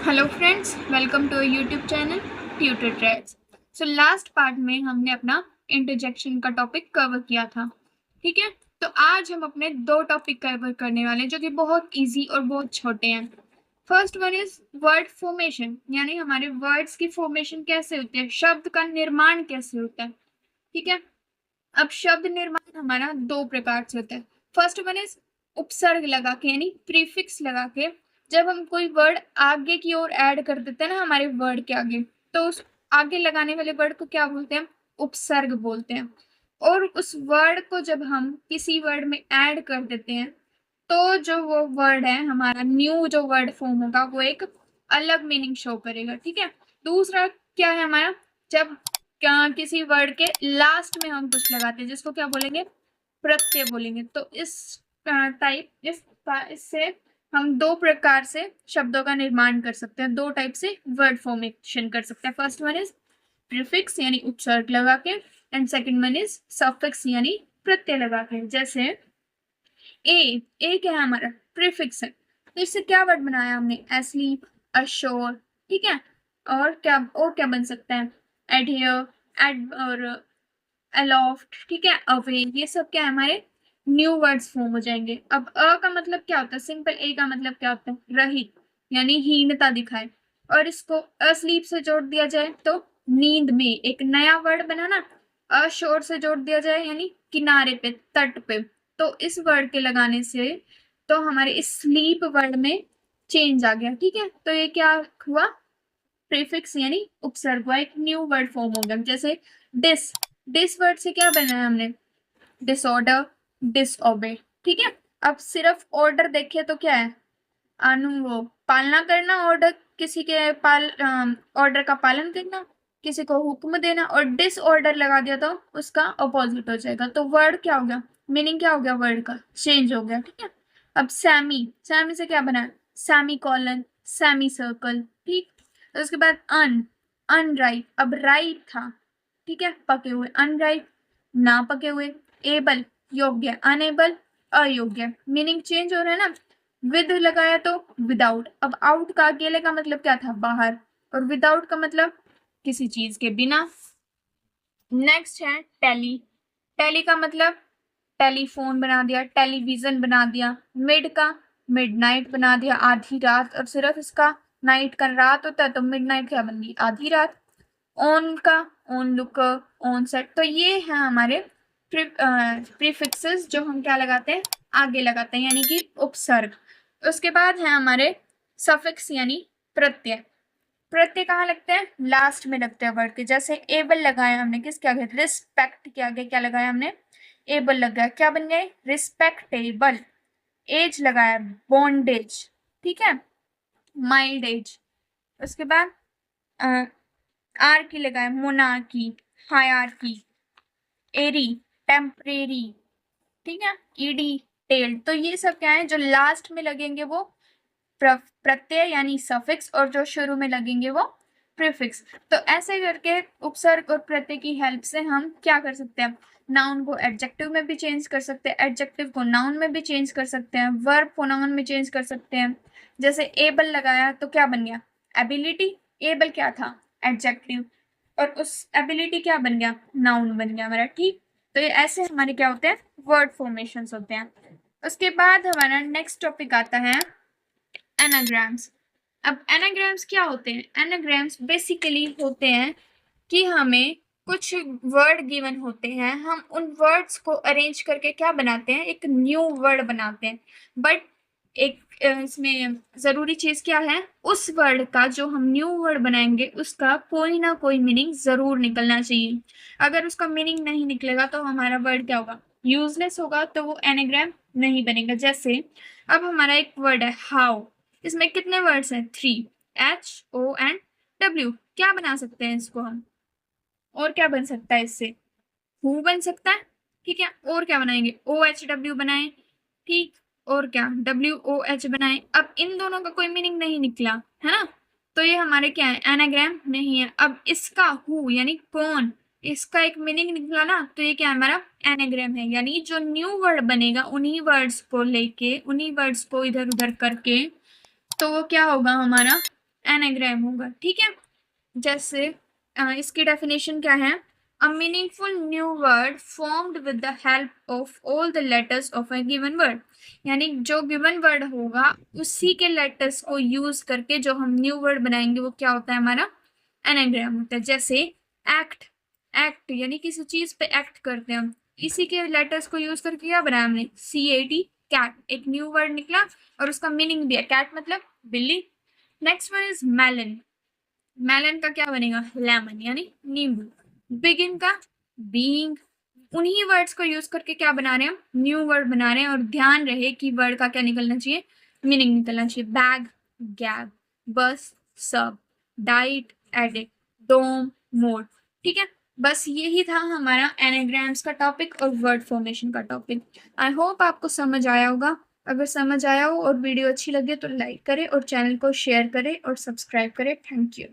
Hello friends, welcome to YouTube channel tutor tracks. So last part में हमने अपना interjection का टॉपिक कवर किया था। ठीक है, तो आज हम अपने दो टॉपिक कवर करने वाले हैं जो कि बहुत इजी और बहुत छोटे हैं। First one is word formation, यानी हमारे वर्ड्स की फॉर्मेशन कैसे होती है, शब्द का निर्माण कैसे होता है। ठीक है, अब शब्द निर्माण हमारा दो प्रकार से होता है। फर्स्ट वन इज उपसर्ग लगा के, यानी प्रीफिक्स लगा के। जब हम कोई वर्ड आगे की ओर ऐड कर देते हैं ना हमारे वर्ड के आगे, तो उस आगे लगाने वाले वर्ड को क्या बोलते हैं? उपसर्ग बोलते हैं। और उस वर्ड को जब हम किसी वर्ड में ऐड कर देते हैं तो जो वो वर्ड है हमारा न्यू जो वर्ड फॉर्म होगा वो एक अलग मीनिंग शो करेगा। ठीक है, दूसरा क्या है हमारा, जब किसी वर्ड के लास्ट में हम कुछ लगाते हैं जिसको क्या बोलेंगे? प्रत्यय बोलेंगे। तो इस इससे हम दो प्रकार से शब्दों का निर्माण कर सकते हैं, दो टाइप से वर्ड फॉर्मेशन कर सकते हैं। फर्स्ट वन इज प्रीफिक्स यानी उपसर्ग लगा के, and second one is suffix यानी प्रत्यय लगा के। जैसे ए क्या है हमारा? प्रीफिक्स है, तो इससे क्या वर्ड बनाया हमने? Asleep, assure. ठीक है, और क्या बन सकता है? एडहियर, एड और अलोफ्ट। ठीक है, अवे, ये सब क्या है हमारे न्यू वर्ड्स फॉर्म हो जाएंगे। अब अ का मतलब क्या होता है? सिंपल ए का मतलब क्या होता है? रहित, यानी हीनता दिखाए। और इसको अस्लीप से जोड़ दिया जाए तो नींद में, एक नया वर्ड बना ना। अशोर से जोड़ दिया जाए यानी किनारे पे, तट पे। तो इस वर्ड के लगाने से तो हमारे इस स्लीप वर्ड में चेंज आ गया। ठीक है, तो ये क्या हुआ? प्रीफिक्स यानी उपसर्ग हुआ, एक न्यू वर्ड फॉर्म हो गया। जैसे डिस, डिस वर्ड से क्या बनाया हमने? Disorder, disobey. ठीक है, अब सिर्फ ऑर्डर देखे तो क्या है? वो पालना करना, ऑर्डर किसी के ऑर्डर का पालन करना, किसी को हुक्म देना। और डिसऑर्डर लगा दिया तो उसका अपोजिट हो जाएगा। तो वर्ड क्या हो गया? मीनिंग क्या हो गया? वर्ड का चेंज हो गया। ठीक है, अब सैमी, सैमी से क्या बना? Semicolon, semicircle. ठीक, तो उसके बाद अनराइप, अब राइप था। ठीक है, पके हुए, अनराइप ना पके हुए। एबल योग्य, अनेबल अयोग्य। मीनिंग चेंज हो रहा है ना। विद लगाया तो विदाउट। अब आउट का अकेले का मतलब क्या था? बाहर। और विदाउट का मतलब किसी चीज के बिना। नेक्स्ट है टेली, टेली का मतलब टेलीफोन बना दिया, टेलीविजन बना दिया। मिड का मिडनाइट बना दिया, आधी रात। और सिर्फ इसका नाइट का रात होता है तो मिडनाइट क्या बन गई? आधी रात। ऑन का ऑन लुक, ऑन सेट। तो ये है हमारे प्रीफिक्सेस जो हम क्या लगाते हैं? आगे लगाते हैं, यानी कि उपसर्ग। उसके बाद है हमारे सफिक्स यानी प्रत्यय। प्रत्यय कहाँ लगते हैं? लास्ट में लगते हैं वर्ड के। जैसे एबल लगाया हमने, किसके आगे? रिस्पेक्ट के आगे क्या लगाया हमने? एबल लग गया, क्या बन गए? रिस्पेक्टेबल। एज लगाया, बॉन्डेज। ठीक है, माइल्ड एज। उसके बाद आर्की लगाया, मोनार्की, हायरार्की। एरी, टेम्परेरी। ठीक है, ईडी, टेल। तो ये सब क्या है? जो लास्ट में लगेंगे वो प्रत्यय यानी सफिक्स, और जो शुरू में लगेंगे वो प्रीफिक्स। तो ऐसे करके उपसर्ग और प्रत्यय की हेल्प से हम क्या कर सकते हैं? नाउन को एडजेक्टिव में भी चेंज कर सकते हैं, एडजेक्टिव को नाउन में भी चेंज कर सकते हैं, वर्ब को नाउन में चेंज कर सकते हैं। जैसे एबल लगाया तो क्या बन गया? एबिलिटी। एबल क्या था? एडजेक्टिव। और उस एबिलिटी क्या बन गया? नाउन बन गया हमारा। ठीक, तो ये ऐसे हमारे क्या होते हैं? वर्ड फॉर्मेशंस होते हैं। उसके बाद हमारा नेक्स्ट टॉपिक आता है एनाग्राम्स। अब एनाग्राम्स क्या होते हैं? एनाग्राम्स बेसिकली होते हैं कि हमें कुछ वर्ड गिवन होते हैं, हम उन वर्ड्स को अरेंज करके क्या बनाते हैं? एक न्यू वर्ड बनाते हैं। बट एक इसमें जरूरी चीज क्या है? उस वर्ड का, जो हम न्यू वर्ड बनाएंगे उसका कोई ना कोई मीनिंग जरूर निकलना चाहिए। अगर उसका मीनिंग नहीं निकलेगा तो हमारा वर्ड क्या होगा? यूजलेस होगा, तो वो एनाग्राम नहीं बनेगा। जैसे अब हमारा एक वर्ड है हाउ, इसमें कितने वर्ड्स हैं? 3, HOW। क्या बना सकते हैं इसको हम? और क्या बन सकता है इससे? हु बन सकता है। ठीक है, और क्या बनाएंगे? OHW बनाए। ठीक, और क्या? WOH बनाए। अब इन दोनों का कोई मीनिंग नहीं निकला है ना, तो ये हमारे क्या है? एनाग्राम नहीं है। अब इसका हु यानी कौन, इसका एक मीनिंग निकला ना, तो ये क्या है? हमारा एनाग्राम है। यानी जो न्यू वर्ड बनेगा उन्हीं वर्ड्स को लेके, उन्हीं वर्ड्स को इधर उधर करके, तो वो क्या होगा? हमारा एनाग्राम होगा, ठीक है। जैसे इसकी डेफिनेशन क्या है, a meaningful new word formed with the help of all the letters of a given word, यानी जो गिवन वर्ड होगा उसी के लेटर्स को यूज करके जो हम न्यू वर्ड बनाएंगे वो क्या होता है, हमारा एनाग्राम होता है। जैसे एक्ट, एक्ट यानी किसी चीज पे एक्ट करते हैं हम, इसी के लेटर्स को यूज करके क्या बनाया हमने, CAT, कैट, एक न्यू वर्ड निकला और उसका मीनिंग भी है, कैट मतलब बिल्ली। Next one is melon, melon का क्या बनेगा, लेमन यानी नींबू। बिगिन का बीइंग, उन्हीं वर्ड्स को यूज करके क्या बना रहे हैं हम, न्यू वर्ड बना रहे हैं, और ध्यान रहे कि वर्ड का क्या निकलना चाहिए, मीनिंग निकलना चाहिए। बैग, गैब, बस, सब, डाइट, एडिक्ट, डोम, मोड, ठीक है। बस यही था हमारा एनाग्राम्स का टॉपिक और वर्ड फॉर्मेशन का टॉपिक। आई होप आपको समझ आया होगा। अगर समझ आया हो और वीडियो अच्छी लगे तो लाइक करें और चैनल को शेयर करें और सब्सक्राइब करें। Thank you.